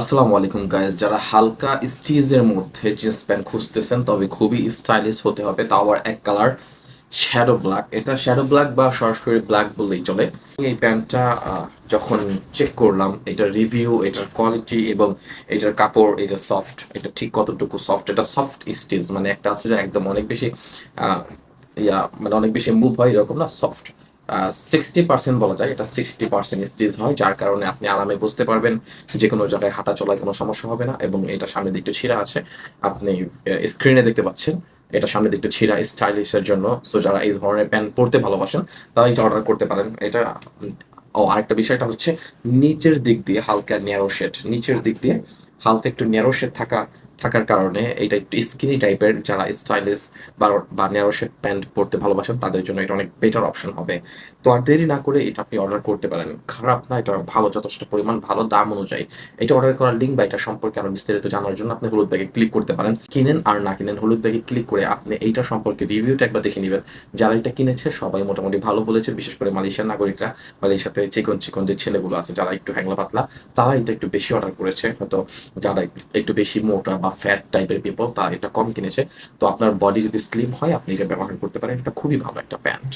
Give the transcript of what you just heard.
আসসালামু আলাইকুম গাইস, যারা হালকা স্টিচের মধ্যে জিন্স প্যান্ট খুঁজতেছেন তবে খুবই স্টাইলিশ হতে হবে, তাও আবার এক কালার শ্যাডো ব্ল্যাক। এটা শ্যাডো ব্ল্যাক বা সরাসরি ব্ল্যাক বললেই চলে। এই প্যান্টটা যখন চেক করলাম, এটার রিভিউ, এটার কোয়ালিটি এবং এটার কাপড়, এটা সফট, এটা ঠিক কতটুকু সফট, এটা সফট স্টিচ, মানে একটা আছে যে একদম অনেক বেশি আহ, মানে অনেক বেশি মুভ হয় এরকম না, সফট। 60% বলা যায়, এটা 60% স্টিচ হয়, যার কারণে আপনি আরামে বুঝতে পারবেন, যে কোনো জায়গায় হাঁটা চলায় কোনো সমস্যা হবে না। এবং এটা সামনের দিকটা ছিঁড়া আছে, আপনি স্ক্রিনে দেখতে পাচ্ছেন, এটা সামনের দিকটা ছিঁড়া স্টাইলিশের জন্য। সো যারা এই ধরনের প্যান্ট পরতে ভালোবাসেন তারা এটা অর্ডার করতে পারেন। এটা ও আরেকটা বিষয়টা হচ্ছে, নিচের দিক দিয়ে হালকা ন্যারো শেড, নিচের দিক দিয়ে হালকা একটু ন্যারো শেড থাকার কারণে এটা একটু স্কিনি টাইপের, যারা স্টাইলিশ বা ন্যারো শেড প্যান্ট পরতে ভালোবাসেন তাদের জন্য এটা অনেক বেটার অপশন হবে। তো আর দেরি না করে এটা আপনি অর্ডার করতে পারেন। খারাপ না, এটা ভালো, যথেষ্ট পরিমাণ ভালো দাম অনুযায়ী। এটা অর্ডার করার লিঙ্ক বা এটা সম্পর্কে আরো বিস্তারিত জানার জন্য আপনি হলুদ ব্যাগে ক্লিক করতে পারেন। কিনেন আর না কিনেন, হলুদ ব্যাগে ক্লিক করে আপনি এইটা সম্পর্কে রিভিউটা একবার দেখে নেবেন। যারা এটা কিনেছে সবাই মোটামুটি ভালো বলেছে, বিশেষ করে মালয়েশিয়ার নাগরিকরা, মালয়েশিয়াতে চিকন চিকন যে ছেলেগুলো আছে যারা একটু হ্যাংলা পাতলা, তারা এটা একটু বেশি অর্ডার করেছে। হয়তো যারা একটু বেশি মোটা বা ফ্যাট টাইপের পিপল তারা এটা কম কিনেছে। তো আপনার বডি যদি স্লিম হয় আপনি এটা ব্যবহার করতে পারেন, এটা খুবই ভালো একটা প্যান্ট।